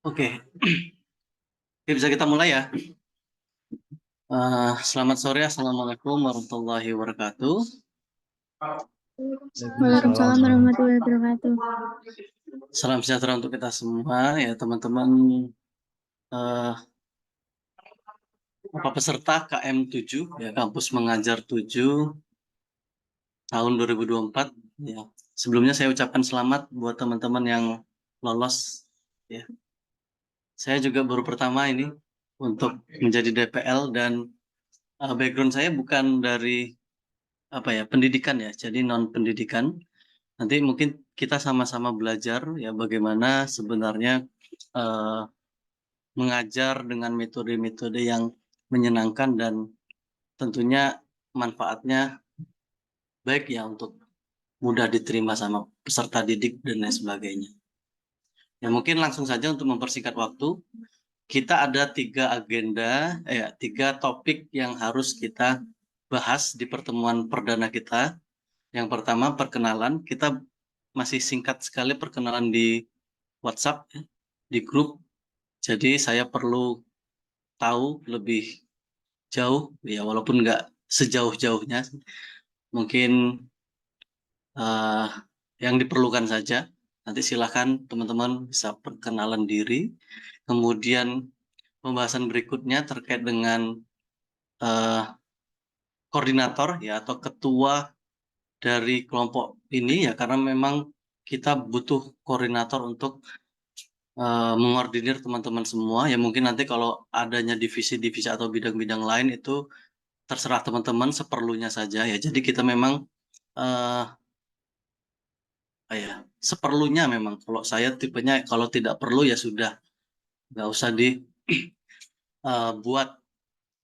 Oke, Oke, bisa kita mulai ya. Selamat sore, Assalamualaikum warahmatullahi wabarakatuh. Waalaikumsalam warahmatullahi wabarakatuh. Salam sejahtera untuk kita semua ya teman-teman, eh, peserta KM 7 ya, Kampus Mengajar 7 tahun 2024 ya. Sebelumnya saya ucapkan selamat buat teman-teman yang lolos ya. Saya juga baru pertama ini untuk menjadi DPL dan background saya bukan dari pendidikan ya, jadi non pendidikan. Nanti mungkin kita sama-sama belajar ya bagaimana sebenarnya eh, mengajar dengan metode-metode yang menyenangkan dan tentunya manfaatnya baik ya untuk mudah diterima sama peserta didik dan lain sebagainya. Ya mungkin langsung saja untuk mempersingkat waktu, kita ada tiga topik yang harus kita bahas di pertemuan perdana kita. Yang pertama perkenalan, kita masih singkat sekali perkenalan di WhatsApp ya, di grup. Jadi saya perlu tahu lebih jauh ya walaupun nggak sejauh-jauhnya, mungkin eh, yang diperlukan saja. Nanti silakan teman-teman bisa perkenalan diri. Kemudian pembahasan berikutnya terkait dengan eh, koordinator ya atau ketua dari kelompok ini ya, karena memang kita butuh koordinator untuk mengordinir teman-teman semua. Ya mungkin nanti kalau adanya divisi-divisi atau bidang-bidang lain itu terserah teman-teman seperlunya saja ya. Jadi kita memang eh seperlunya memang. Kalau saya tipenya kalau tidak perlu ya sudah nggak usah dibuat.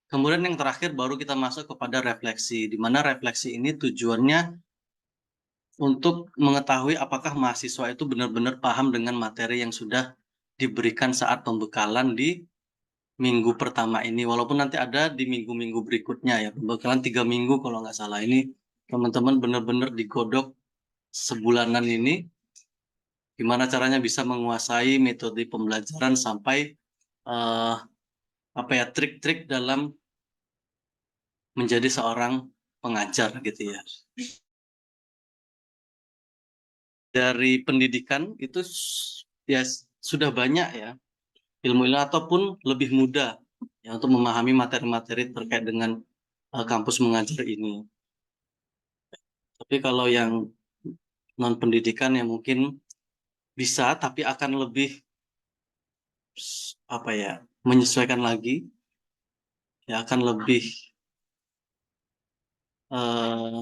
Kemudian yang terakhir baru kita masuk kepada refleksi, di mana refleksi ini tujuannya untuk mengetahui apakah mahasiswa itu benar-benar paham dengan materi yang sudah diberikan saat pembekalan di minggu pertama ini. Walaupun nanti ada di minggu-minggu berikutnya ya, pembekalan 3 minggu kalau nggak salah ini, teman-teman benar-benar digodok sebulanan ini, gimana caranya bisa menguasai metode pembelajaran sampai eh, trik-trik dalam menjadi seorang pengajar gitu ya. Dari pendidikan itu ya sudah banyak ya ilmu-ilmu ataupun lebih mudah ya untuk memahami materi-materi terkait dengan kampus mengajar ini. Tapi kalau yang non pendidikan yang mungkin bisa tapi akan lebih menyesuaikan lagi ya, akan lebih eh,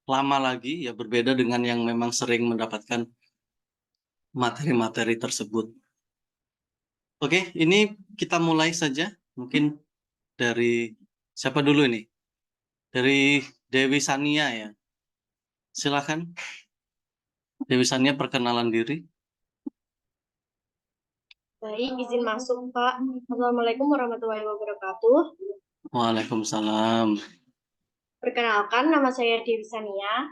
lama lagi ya, berbeda dengan yang memang sering mendapatkan materi-materi tersebut. Oke, ini kita mulai saja. Mungkin dari siapa dulu ini? Dari Dewi Sania ya. Silakan Dewi Sania perkenalan diri. Baik, izin masuk, Pak. Assalamualaikum warahmatullahi wabarakatuh. Waalaikumsalam. Perkenalkan, nama saya Dewi Sania.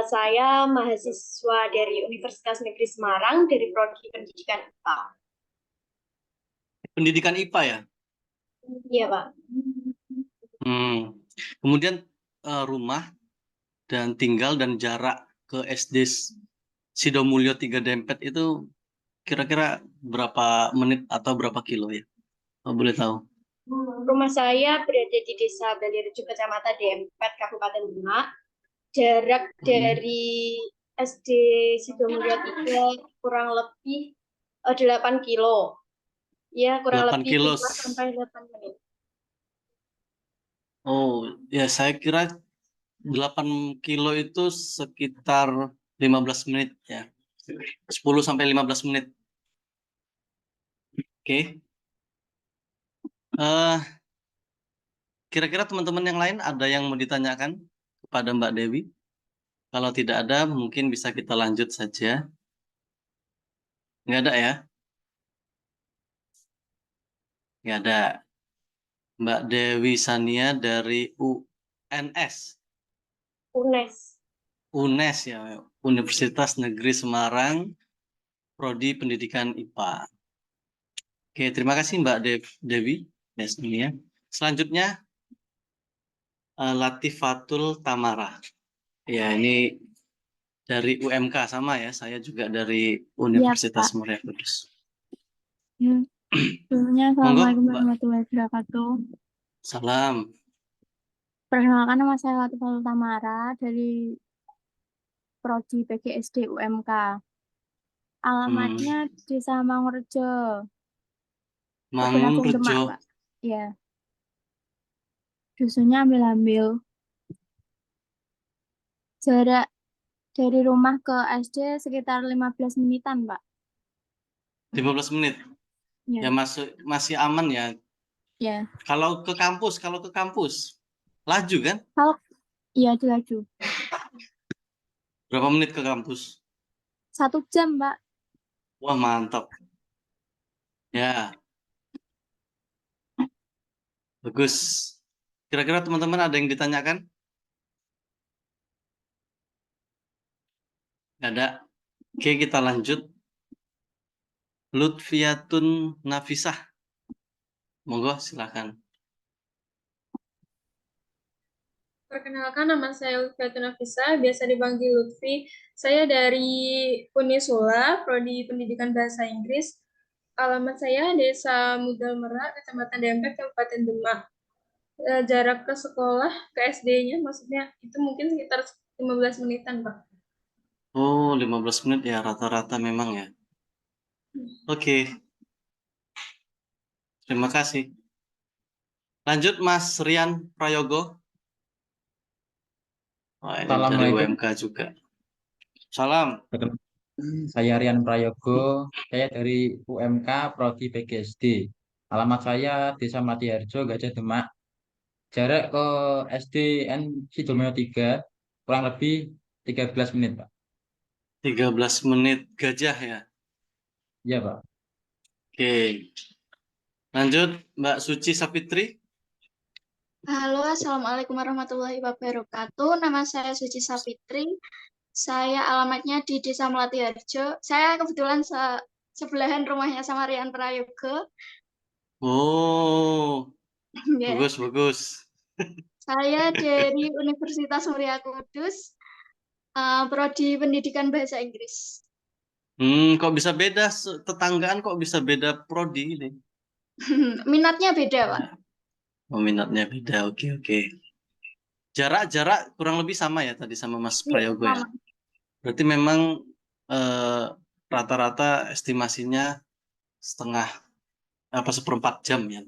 Saya mahasiswa dari Universitas Negeri Semarang dari Prodi Pendidikan IPA. Pendidikan IPA ya. Iya, Pak. Hmm. Kemudian rumah dan tinggal dan jarak ke SD Sidomulyo 3 Dempet itu kira-kira berapa menit atau berapa kilo ya? Oh, boleh tahu. Rumah saya berada di Desa Balirejo, Kecamatan Dempet, Kabupaten Demak. Jarak dari SD Sidomulyo 3 kurang lebih 8 kilo. Ya, kurang 8 lebih kilo. 5 sampai 8 menit. Oh, ya saya kira 8 kilo itu sekitar 15 menit ya. 10 sampai 15 menit. Oke. Eh, Kira-kira teman-teman yang lain ada yang mau ditanyakan kepada Mbak Dewi? Kalau tidak ada, mungkin bisa kita lanjut saja. Nggak ada ya? Nggak ada. Mbak Dewi Sania dari UNS. UNES. UNES ya, Universitas Negeri Semarang, Prodi Pendidikan IPA. Oke, terima kasih Mbak Dewi. Yes, ini ya. Selanjutnya Latifatul Tamara. Ya, ini dari UMK sama ya. Saya juga dari Iya, Universitas Pak. Muria Kudus. Ya. Sebelumnya, Monggo, Assalamualaikum Mbak. warahmatullahi wabarakatuh. Salam. Perkenalkan, nama saya Latifah Tamara dari Prodi PGSD UMK. Hmm, Alamatnya Desa Mangunrejo, Mangun Penajam Demak, Rejo. Pak. Ya, dusunnya ambil-ambil. Jarak dari rumah ke SD sekitar 15 menitan, Pak. 15 menit. Ya Ya, masih aman ya. ya. Kalau ke kampus, laju kan? Kalau iya dilaju. Berapa menit ke kampus? 1 jam, Pak. Wah, mantap. Ya, bagus. Kira-kira teman-teman ada yang ditanyakan? Nggak ada. Oke, kita lanjut. Lutfiatun Nafisah. Monggo, silakan. Perkenalkan, nama saya Lutfiatun Nafisa, biasa dipanggil Lutfi. Saya dari Unisula, Prodi Pendidikan Bahasa Inggris. Alamat saya Desa Mudal Merak, Kecamatan Dempet, Kabupaten Demak. Jarak ke sekolah, ke SD-nya, maksudnya itu mungkin sekitar 15 menitan, Pak. Oh, 15 menit ya rata-rata memang ya. Oke, terima kasih. Lanjut Mas Rian Prayogo. Wah, ini dari Assalamualaikum. UMK juga. Salam. Saya Rian Prayogo. Saya dari UMK Prodi PGSD. Alamat saya Desa Matiharjo, Gajah Demak. Jarak ke SDN Sidomulyo 3 kurang lebih 13 menit, Pak. 13 menit gajah ya. Iya, Pak. Oke. Lanjut Mbak Suci Sapitri. Halo, Assalamualaikum warahmatullahi wabarakatuh. Nama saya Suci Sapitri. Saya alamatnya di Desa Melati Harjo. Saya kebetulan sebelahan rumahnya sama Rian Prayogo. Oh, Ya. bagus bagus. Saya dari Universitas Muria Kudus, Prodi Pendidikan Bahasa Inggris. Kok bisa beda tetanggaan kok bisa beda prodi ini? Minatnya beda, Pak. Oh, minatnya beda. Oke, oke. Jarak-jarak kurang lebih sama ya tadi sama Mas Iya, Prayogo ya. sama. Berarti memang eh, rata-rata estimasinya setengah apa seperempat jam ya.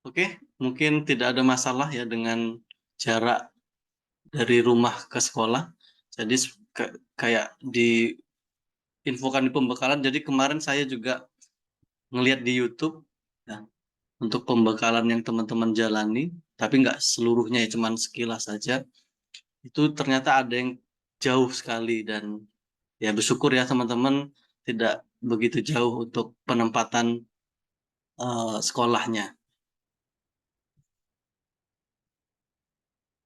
Oke, mungkin tidak ada masalah ya dengan jarak dari rumah ke sekolah. Jadi kayak diinfokan di pembekalan. Jadi kemarin saya juga ngelihat di YouTube ya, untuk pembekalan yang teman-teman jalani, tapi nggak seluruhnya ya, cuman sekilas saja. Itu ternyata ada yang jauh sekali dan ya bersyukur ya teman-teman tidak begitu jauh untuk penempatan sekolahnya.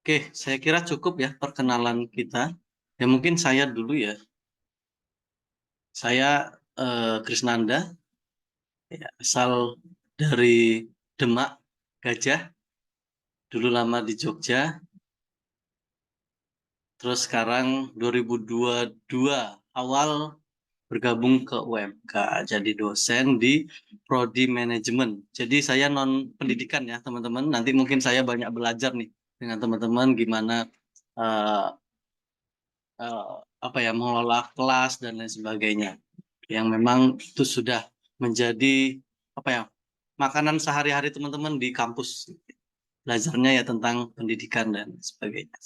Oke, saya kira cukup ya perkenalan kita. Ya mungkin saya dulu ya. Saya Krisnanda, ya, asal dari Demak, Gajah. Dulu lama di Jogja, terus sekarang 2022 awal bergabung ke UMK jadi dosen di Prodi Manajemen. Jadi saya non pendidikan ya teman-teman. Nanti mungkin saya banyak belajar nih dengan teman-teman gimana eh, eh, apa ya mengelola kelas dan lain sebagainya. Yang memang itu sudah menjadi apa ya makanan sehari-hari teman-teman di kampus. Belajarnya ya tentang pendidikan dan sebagainya.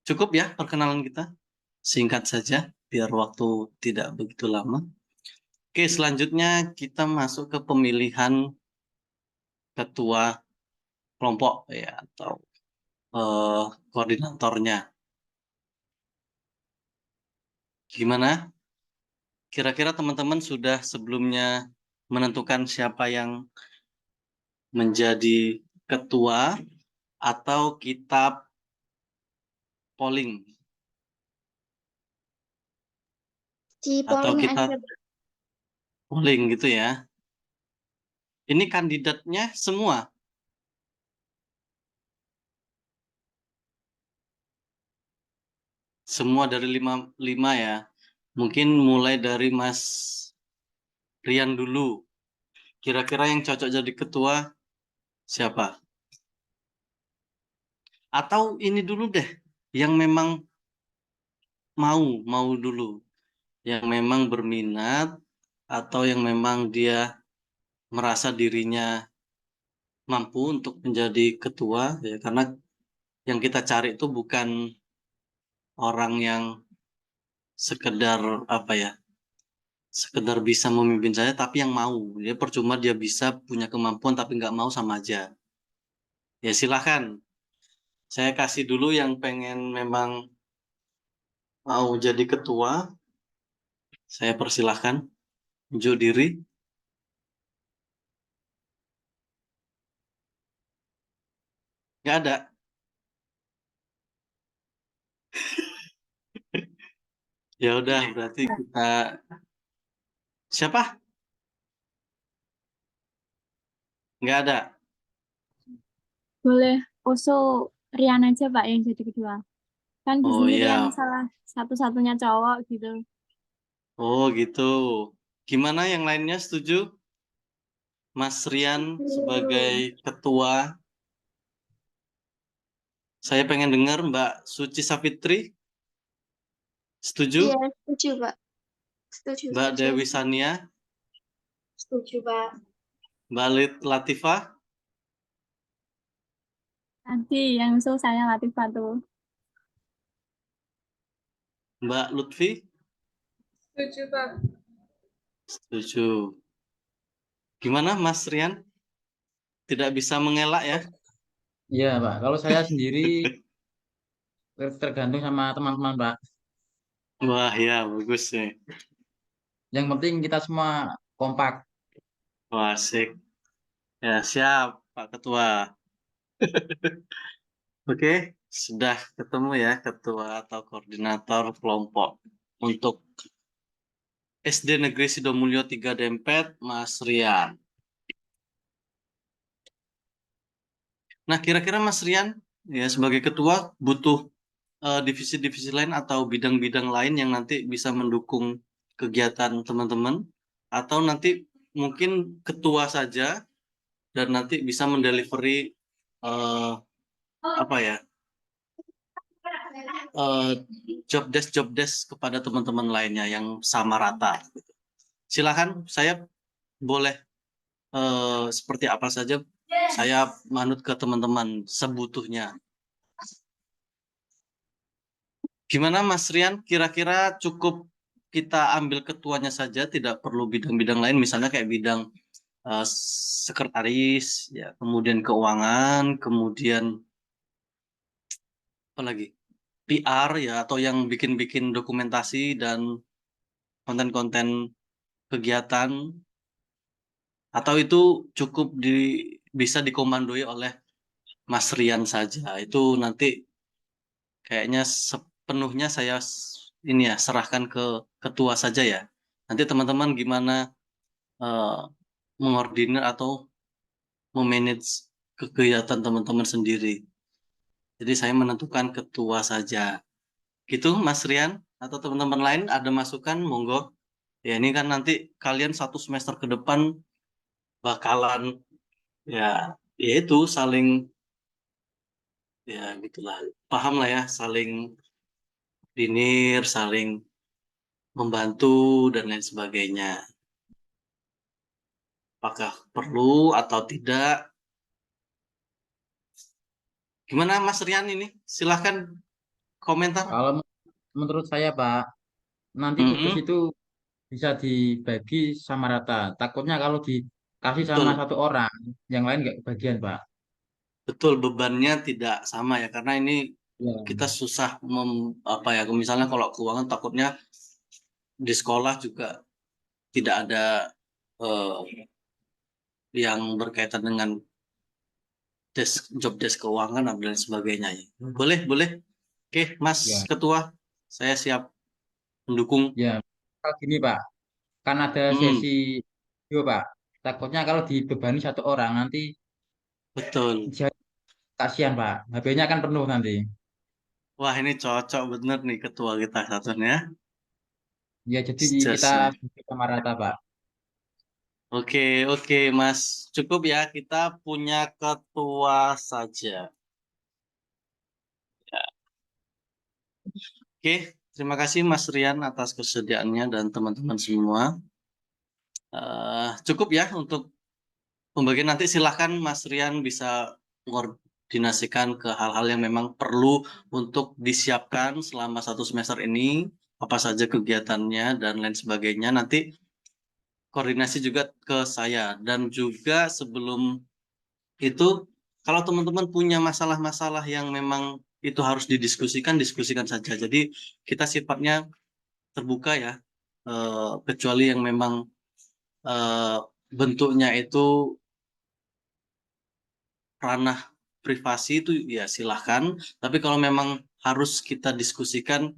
Cukup ya perkenalan kita. Singkat saja biar waktu tidak begitu lama. Oke, selanjutnya kita masuk ke pemilihan ketua kelompok ya atau eh, koordinatornya. Gimana? Kira-kira teman-teman sudah sebelumnya menentukan siapa yang menjadi ketua atau kita polling Di atau polling kita aja. polling gitu ya. Ini kandidatnya semua. Semua dari lima ya. Mungkin mulai dari Mas Rian dulu. Kira-kira yang cocok jadi ketua siapa? Atau ini dulu deh, yang memang mau dulu. Yang memang berminat atau yang memang dia merasa dirinya mampu untuk menjadi ketua ya, karena yang kita cari itu bukan orang yang sekedar apa ya, sekedar bisa memimpin saya tapi yang mau. Dia percuma dia bisa punya kemampuan tapi nggak mau, sama aja. Ya silahkan, saya kasih dulu yang pengen memang mau jadi ketua, saya persilahkan unjuk diri. Nggak ada. Ya udah, berarti kita siapa? Nggak ada. Boleh usul Rian aja Pak yang jadi kedua. Kan di Oh sini Rian iya. salah satu-satunya cowok gitu. Oh gitu. Gimana yang lainnya, setuju? Mas Rian sebagai ketua. Saya pengen dengar Mbak Suci Sapitri. Setuju? Iya, setuju, Pak. Setuju, Mbak setuju. Dewi Sania, Setuju, Pak. Mbak Latifah, Nanti yang usul saya Latifah tuh. Mbak Lutfi. Setuju, Pak. Setuju. Gimana Mas Rian? Tidak bisa mengelak ya? Iya, Pak. Kalau saya sendiri tergantung sama teman-teman, Pak. Wah ya, bagus nih. Yang penting kita semua kompak. Wah, asik. Ya, siap Pak Ketua. Oke, sudah ketemu ya ketua atau koordinator kelompok untuk SD Negeri Sidomulyo 3 Dempet, Mas Rian. Nah, kira-kira Mas Rian ya sebagai ketua butuh divisi-divisi lain atau bidang-bidang lain yang nanti bisa mendukung kegiatan teman-teman, atau nanti mungkin ketua saja dan nanti bisa mendelivery eh, apa ya, eh, job desk kepada teman-teman lainnya yang sama rata. Silakan, saya boleh seperti apa saja, saya manut ke teman-teman sebutuhnya. Gimana Mas Rian? Kira-kira cukup kita ambil ketuanya saja, tidak perlu bidang-bidang lain, misalnya kayak bidang sekretaris, ya, kemudian keuangan, kemudian apa lagi? PR ya, atau yang bikin-bikin dokumentasi dan konten-konten kegiatan, atau itu cukup bisa dikomandoi oleh Mas Rian saja. Itu nanti kayaknya sepenuhnya saya ini ya serahkan ke ketua saja ya. Nanti teman-teman gimana eh, mengordinir atau memanage kegiatan teman-teman sendiri. Jadi saya menentukan ketua saja. Gitu Mas Rian atau teman-teman lain ada masukan, monggo. Ya ini kan nanti kalian satu semester ke depan bakalan ya yaitu saling ya gitulah, paham lah ya, saling dinir, saling membantu dan lain sebagainya. Apakah perlu atau tidak? Gimana Mas Rian ini? Silahkan komentar. Kalau menurut saya, Pak, nanti tugas Mm-mm, itu bisa dibagi sama rata. Takutnya kalau dikasih sama betul, satu orang, yang lain nggak kebagian, Pak. betul, bebannya tidak sama ya, karena ini Ya, kita susah apa ya, misalnya kalau keuangan takutnya di sekolah juga tidak ada eh, yang berkaitan dengan job desk keuangan dan lain sebagainya ya. Boleh, boleh. Oke, Mas ya, Ketua, saya siap mendukung. ya. Kalau gini, Pak, kan ada Hmm, sesi video Pak. Takutnya kalau dibebani satu orang nanti betul. jadi kasihan Pak. HP-nya kan penuh nanti. Wah, ini cocok bener nih ketua kita satunya. Ya jadi kita Jas nih. sama rata Pak. Oke, oke, Mas. Cukup ya, kita punya ketua saja. Oke, terima kasih Mas Rian atas kesediaannya dan teman-teman semua. Cukup ya untuk pembagian nanti. Silahkan Mas Rian bisa koordinasikan ke hal-hal yang memang perlu untuk disiapkan selama 1 semester ini, apa saja kegiatannya dan lain sebagainya. Nanti koordinasi juga ke saya. Dan juga sebelum itu, kalau teman-teman punya masalah-masalah yang memang itu harus didiskusikan, diskusikan saja. Jadi kita sifatnya terbuka ya, kecuali yang memang eh, bentuknya itu ranah privasi itu ya silahkan. Tapi kalau memang harus kita diskusikan,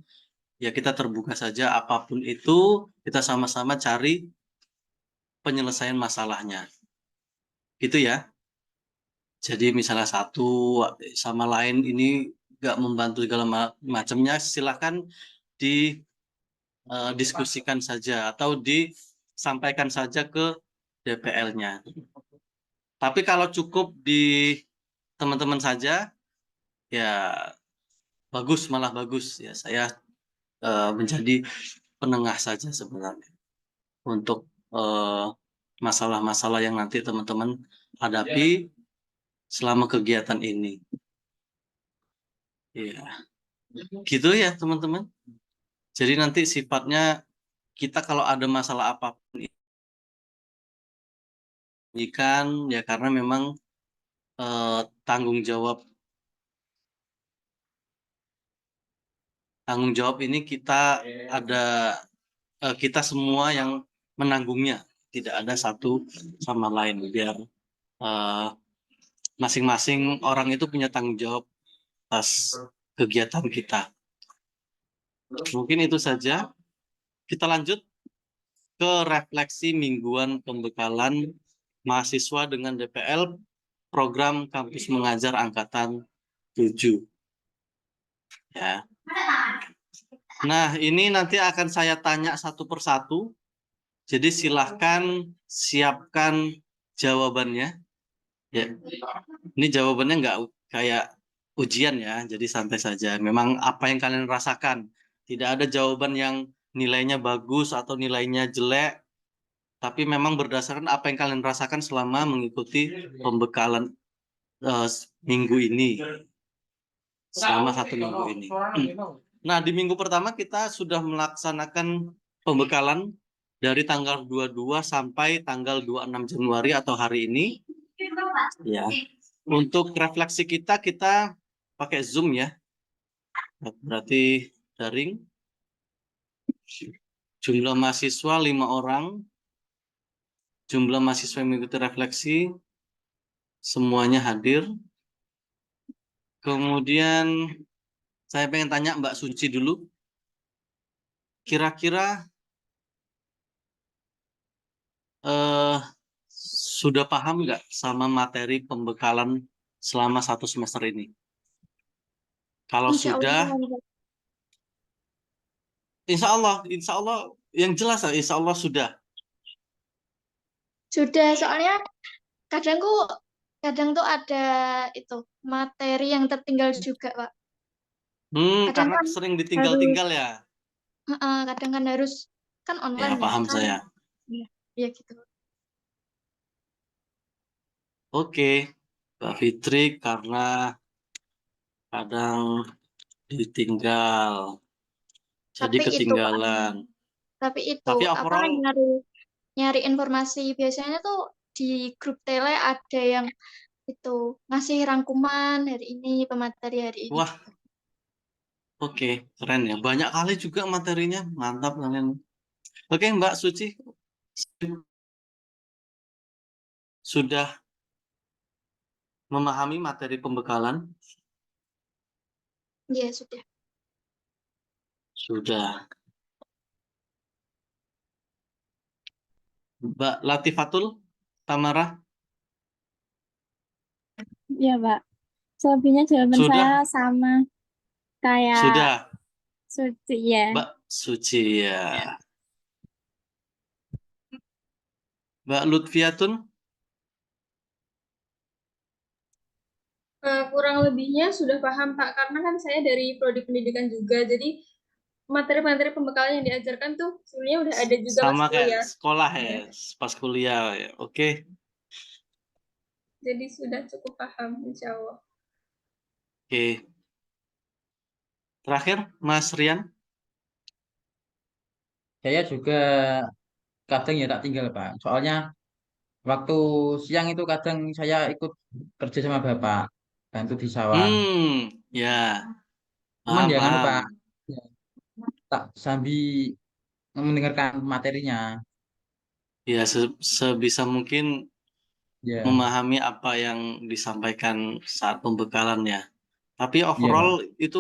ya kita terbuka saja. Apapun itu, kita sama-sama cari penyelesaian masalahnya. Gitu ya. Jadi misalnya satu sama lain ini nggak membantu segala macamnya, silahkan didiskusikan saja atau disampaikan saja ke DPL-nya. Tapi kalau cukup di teman-teman saja, ya bagus, malah bagus ya. Saya menjadi penengah saja sebenarnya untuk eh, masalah-masalah yang nanti teman-teman hadapi selama kegiatan ini. Ya, gitu ya teman-teman. Jadi nanti sifatnya kita kalau ada masalah apapun ini kan ya karena memang eh, tanggung jawab ini kita ada kita semua yang menanggungnya, tidak ada satu sama lain biar eh, masing-masing orang itu punya tanggung jawab atas kegiatan kita. Mungkin itu saja. Kita lanjut ke refleksi mingguan pembekalan mahasiswa dengan DPL program kampus mengajar angkatan 7. Ya. Nah, ini nanti akan saya tanya satu persatu. Jadi silahkan siapkan jawabannya. Ya, ini jawabannya nggak kayak ujian ya, jadi santai saja. Memang apa yang kalian rasakan. Tidak ada jawaban yang nilainya bagus atau nilainya jelek, tapi memang berdasarkan apa yang kalian rasakan selama mengikuti pembekalan eh, minggu ini, selama 1 minggu ini. Nah, di minggu pertama kita sudah melaksanakan pembekalan dari tanggal 22 sampai tanggal 26 Januari atau hari ini. Ya. Untuk refleksi kita pakai Zoom ya. Berarti daring. Jumlah mahasiswa 5 orang. Jumlah mahasiswa yang mengikuti refleksi semuanya hadir. Kemudian saya pengen tanya Mbak Suci dulu. Kira-kira eh, sudah paham nggak sama materi pembekalan selama 1 semester ini? Kalau Insya Allah, sudah, Pak. insya Allah yang jelas insya Allah sudah. Sudah, soalnya kadang tuh ada itu materi yang tertinggal juga, Pak. Kadang Karena kan sering harus, ditinggal-tinggal ya. kadang kan harus kan Ya, online ya, paham kan? saya. Ya, ya gitu. Oke, Mbak Fitri karena kadang ditinggal, jadi Tapi itu, Pak. ketinggalan. Tapi Apa overall, nyari nyari informasi biasanya tuh di grup tele ada yang itu ngasih rangkuman hari ini, pemateri hari ini. wah, oke, keren ya. Banyak kali juga materinya, mantap kalian. Oke, Mbak Suci, sudah memahami materi pembekalan? Iya, sudah. Sudah. Mbak Latifatul Tamara, Iya, Pak. Selebihnya jawaban sudah? saya sama kayak Sudah, Suci ya. Mbak Suci ya. Mbak Lutfiatun, Kurang lebihnya sudah paham, Pak, karena kan saya dari prodi pendidikan juga, jadi materi-materi pembekalan yang diajarkan tuh sebenarnya udah ada juga pas sama kayak kuliah. sekolah ya, Iya. pas kuliah ya. Oke, Jadi sudah cukup paham, insya Allah. oke. Terakhir, Mas Rian. Saya juga kadang ya tak tinggal Pak. Soalnya waktu siang itu kadang saya ikut kerja sama Bapak, bantu di sawah. Ya, Cuman paham, ya kan Pak, paham. ya, tak sambil mendengarkan materinya. Ya, sebisa mungkin Ya, memahami apa yang disampaikan saat pembekalan ya. Tapi iya overall Pak. itu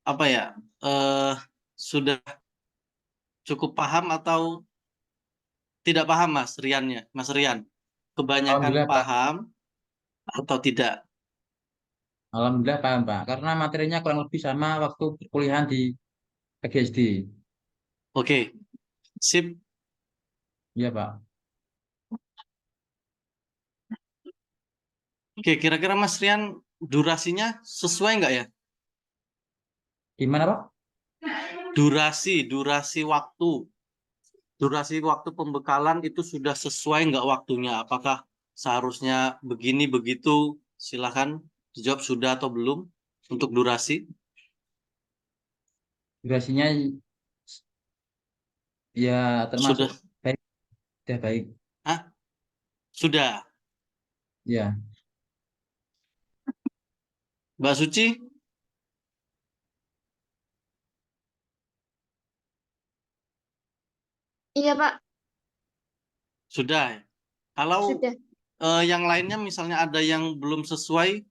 apa ya? eh Sudah cukup paham atau tidak paham, Mas Riannya? Mas Rian, kebanyakan Alhamdulillah Pak. paham atau tidak? Alhamdulillah paham Pak. Karena materinya kurang lebih sama waktu perkuliahan di PGSD. Oke, sip. Iya Pak. Oke, kira-kira Mas Rian durasinya sesuai nggak ya? Gimana Pak? Durasi waktu. Durasi waktu pembekalan itu sudah sesuai nggak waktunya? Apakah seharusnya begini begitu? Silakan dijawab sudah atau belum untuk durasi. Durasinya ya termasuk Sudah, baik. Sudah baik. ah, sudah. Ya. Mbak Suci, Iya, Pak, sudah. Kalau sudah. yang lainnya misalnya ada yang belum sesuai,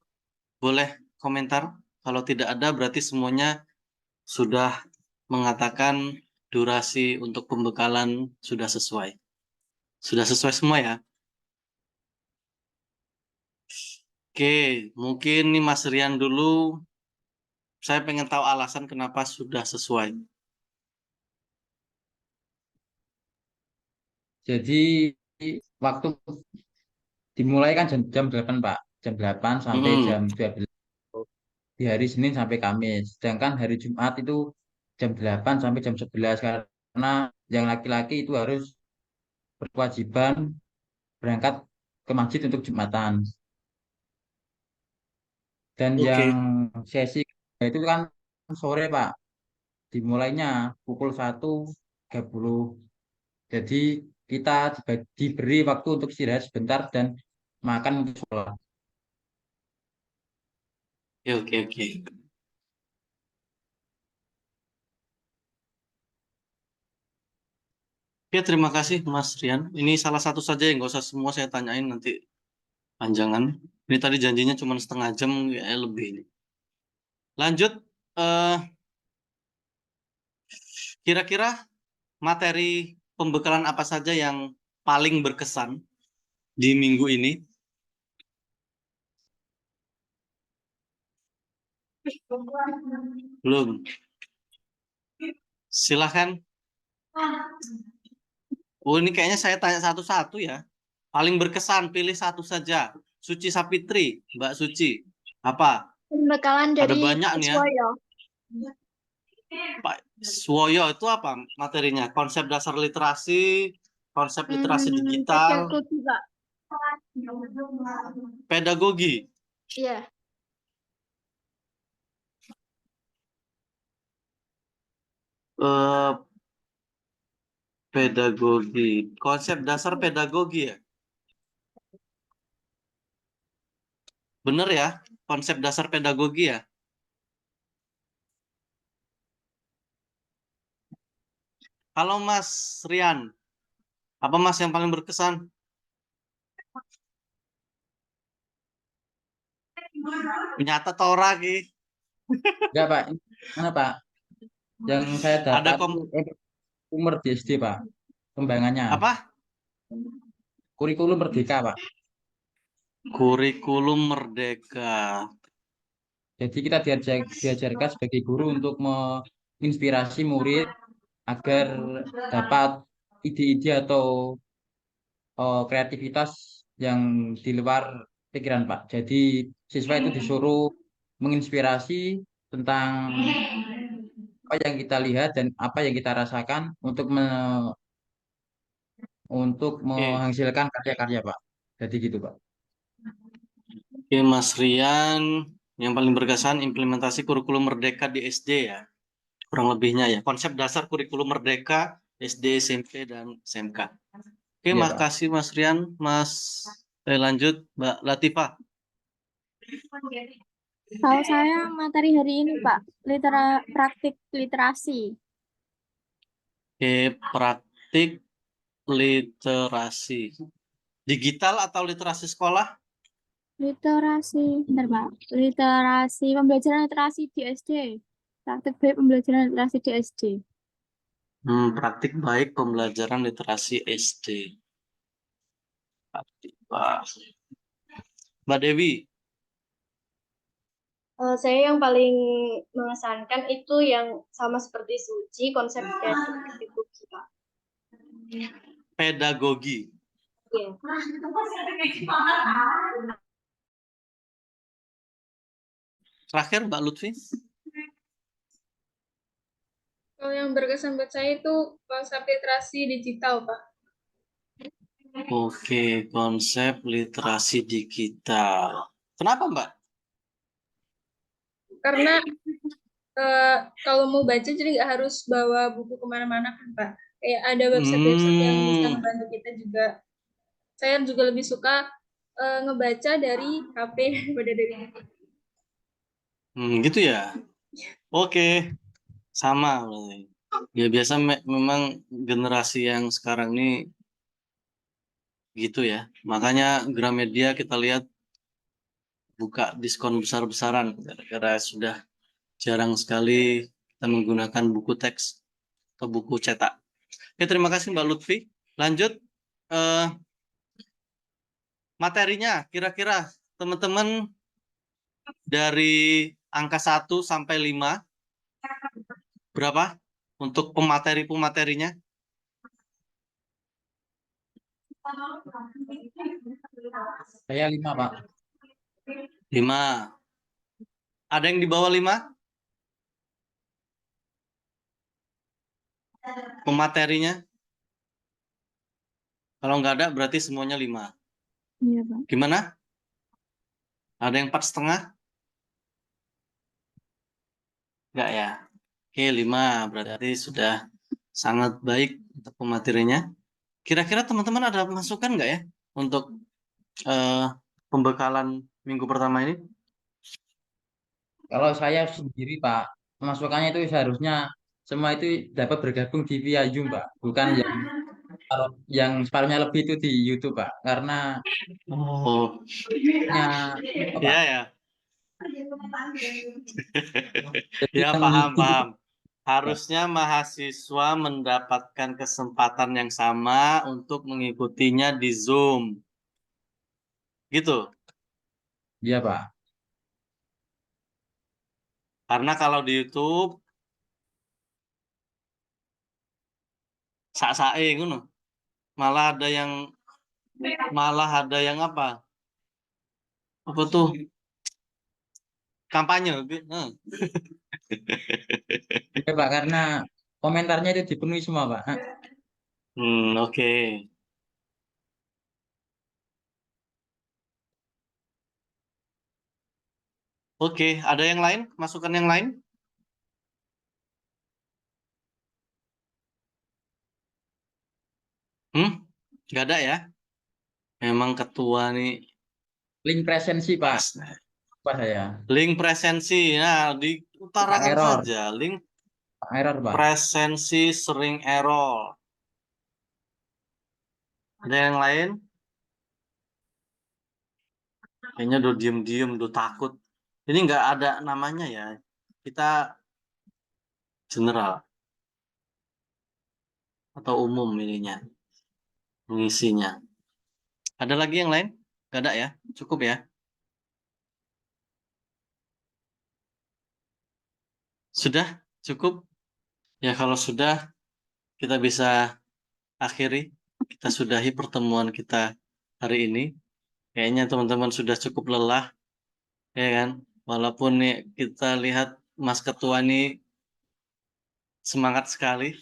boleh komentar. Kalau tidak ada, berarti semuanya sudah mengatakan durasi untuk pembekalan sudah sesuai. Sudah sesuai semua ya? Oke, mungkin nih Mas Rian dulu. Saya pengen tahu alasan kenapa sudah sesuai. Jadi waktu dimulai kan jam 8 Pak. Jam 8 sampai jam Mm-mm. 12 di hari Senin sampai Kamis. Sedangkan hari Jumat itu jam 8 sampai jam 11 karena yang laki-laki itu harus berkewajiban berangkat ke masjid untuk Jumatan. Dan yang Oke, sesi itu kan sore Pak. Dimulainya pukul 1.30. Jadi kita diberi waktu untuk istirahat sebentar dan makan untuk sholat. oke, oke. Oke, terima kasih Mas Rian. Ini salah satu saja yang nggak usah semua saya tanyain nanti panjangan. Ini tadi janjinya cuma setengah jam, ya lebih ini. Lanjut, eh, kira-kira materi pembekalan apa saja yang paling berkesan di minggu ini? Belum. Silahkan. Oh, ini kayaknya saya tanya satu-satu ya. Paling berkesan, pilih satu saja. Suci Sapitri, Mbak Suci. Apa? Pembekalan Ada dari banyak nih ya. Iswoyo. Pak Swoyo itu apa materinya? Konsep dasar literasi, konsep literasi digital, Pedagogi, Pak. pedagogi. Iya. Eh, pedagogi. Konsep dasar pedagogi ya? Bener ya? Konsep dasar pedagogi ya? Kalau Mas Rian, apa Mas yang paling berkesan? Nyata tora ki. Enggak Pak, mana Pak? Yang saya Ada dapat itu umur di SD Pak, kembangannya. apa? Kurikulum Merdeka, Pak. Kurikulum Merdeka. Jadi kita diajarkan sebagai guru untuk menginspirasi murid agar dapat ide-ide atau kreativitas yang di luar pikiran, Pak. Jadi siswa itu disuruh menginspirasi tentang apa yang kita lihat dan apa yang kita rasakan untuk Oke, menghasilkan karya-karya, Pak. Jadi gitu, Pak. Oke, Mas Rian, yang paling berkesan implementasi kurikulum Merdeka di SD ya, kurang lebihnya ya. Konsep dasar kurikulum Merdeka SD, SMP, dan SMK. Oke, Iya, Pak. makasih Mas Rian. Lanjut Mbak Latifah. Kalau saya materi hari ini, Pak, praktik literasi. Oke, praktik literasi. Digital atau literasi sekolah? Literasi, bentar, Pak. Pembelajaran literasi di SD. Praktik baik pembelajaran literasi di SD. Praktik baik pembelajaran literasi SD. Mbak Dewi. Saya yang paling mengesankan itu yang sama seperti Suci, konsep pedagogi, Pak. Pedagogi. Iya. Terakhir Mbak Lutfi. Kalau yang berkesan buat saya itu konsep literasi digital, Pak. Oke, konsep literasi digital. Kenapa Mbak? Karena kalau mau baca jadi nggak harus bawa buku kemana-mana kan, Pak. Kayak ada website-website yang bisa membantu kita juga. Saya juga lebih suka ngebaca dari HP daripada dari buku. Gitu ya. Oke, sama berarti. Ya biasa memang generasi yang sekarang ini gitu ya. Makanya Gramedia kita lihat buka diskon besar-besaran gara-gara sudah jarang sekali kita menggunakan buku teks atau buku cetak. Oke, terima kasih Mbak Lutfi. Lanjut materinya, kira-kira teman-teman dari angka 1 sampai 5 berapa untuk pemateri-pematerinya? Saya 5, Pak. 5. Ada yang di bawah 5? Pematerinya? Kalau nggak ada berarti semuanya 5. Iya, Pak. Gimana? Ada yang 4,5? Nggak ya? Oke, 5. Berarti sudah sangat baik untuk pematerinya. Kira-kira teman-teman ada masukan nggak ya untuk pembekalan minggu pertama ini? Kalau saya sendiri, Pak, masukannya itu seharusnya semua itu dapat bergabung di via Zoom, Pak. Bukan yang separuhnya lebih itu di YouTube, Pak. Karena Oh, punya apa, Pak? iya ya. Jadi Ya, yang paham. Pak. Harusnya mahasiswa mendapatkan kesempatan yang sama untuk mengikutinya di Zoom. Gitu. Iya, Pak. Karena kalau di YouTube sak-sae ngono. Malah ada yang apa? Apa tuh? Kampanye. Iya, Pak, karena komentarnya itu dipenuhi semua, Pak. Oke. Oke, ada yang lain? Masukan yang lain? Nggak ada ya? Memang ketua nih Link presensi, Pak. pas. Pak saya. Link presensi. Nah, diutarakan Error. saja. Link Error, Pak. presensi sering error. Ada yang lain? Kayaknya udah diem-diem, udah takut. Ini nggak ada namanya ya. Kita general atau umum ininya. mengisinya. Ada lagi yang lain? Gak ada ya? Cukup ya? Sudah? Cukup? Ya kalau sudah, kita bisa akhiri. Kita sudahi pertemuan kita hari ini. Kayaknya teman-teman sudah cukup lelah, ya kan? Walaupun nih kita lihat Mas Ketua ini semangat sekali,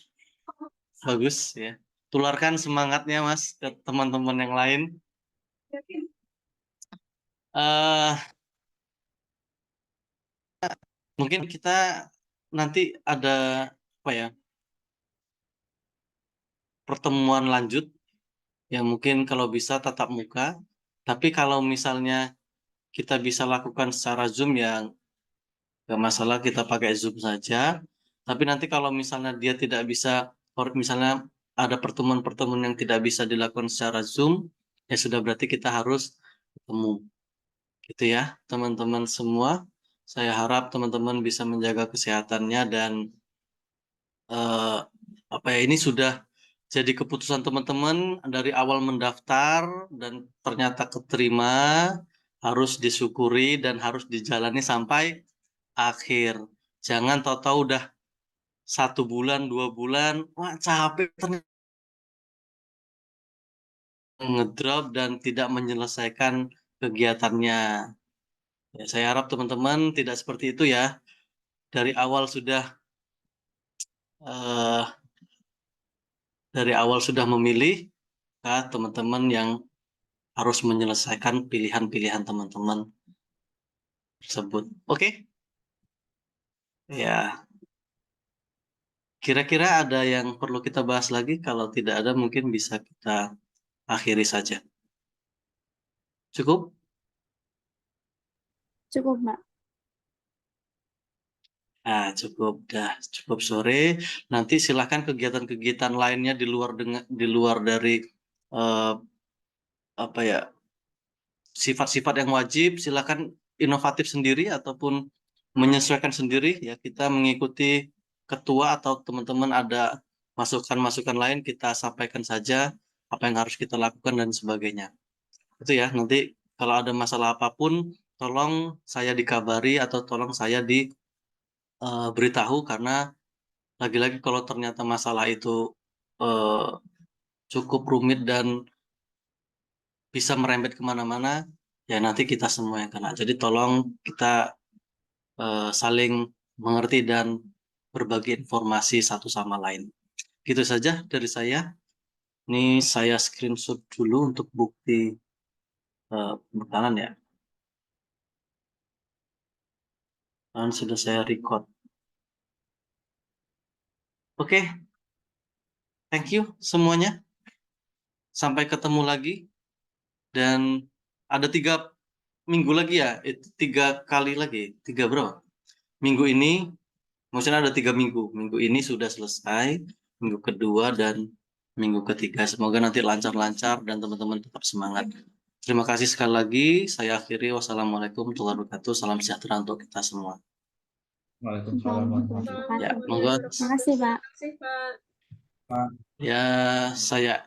bagus ya. Tularkan semangatnya Mas ke teman-teman yang lain. eh Mungkin kita nanti ada apa ya, pertemuan lanjut yang mungkin kalau bisa tatap muka. Tapi kalau misalnya kita bisa lakukan secara Zoom ya nggak masalah, kita pakai Zoom saja. Tapi nanti kalau misalnya dia tidak bisa, misalnya ada pertemuan-pertemuan yang tidak bisa dilakukan secara Zoom, ya sudah berarti kita harus ketemu. Gitu ya, teman-teman semua. Saya harap teman-teman bisa menjaga kesehatannya dan apa ya, ini sudah jadi keputusan teman-teman dari awal mendaftar dan ternyata keterima, harus disyukuri dan harus dijalani sampai akhir. Jangan tahu-tahu udah 1 bulan, 2 bulan, wah capek ternyata ngedrop dan tidak menyelesaikan kegiatannya. Ya, saya harap teman-teman tidak seperti itu ya. Dari awal sudah eh, memilih teman-teman yang harus menyelesaikan pilihan-pilihan teman-teman tersebut. Oke? Ya, kira-kira ada yang perlu kita bahas lagi? Kalau tidak ada, mungkin bisa kita akhiri saja. Cukup? Cukup, Mbak. Nah, cukup sore. Nanti silakan kegiatan-kegiatan lainnya di luar dari eh, apa ya, sifat-sifat yang wajib, silakan inovatif sendiri ataupun menyesuaikan sendiri ya. Kita mengikuti ketua atau teman-teman ada masukan-masukan lain, kita sampaikan saja apa yang harus kita lakukan dan sebagainya. Itu ya, nanti kalau ada masalah apapun tolong saya dikabari atau tolong saya diberitahu, karena lagi-lagi kalau ternyata masalah itu eh, cukup rumit dan bisa merembet kemana-mana, ya nanti kita semua yang kena. Jadi tolong kita saling mengerti dan berbagi informasi satu sama lain. Gitu saja dari saya. Ini saya screenshot dulu untuk bukti bekalan ya. Dan sudah saya record. Oke, thank you semuanya. Sampai ketemu lagi. Dan ada 3 minggu lagi ya, 3 kali lagi. 3 berapa? Minggu ini, maksudnya ada 3 minggu. Minggu ini sudah selesai, minggu kedua dan minggu ketiga. Semoga nanti lancar-lancar dan teman-teman tetap semangat. Terima kasih sekali lagi. Saya akhiri. Wassalamualaikum warahmatullahi wabarakatuh. Salam sejahtera untuk kita semua. Waalaikumsalam warahmatullahi Ya, wabarakatuh. monggo. Terima kasih, Pak. Terima kasih, Pak. Ya, saya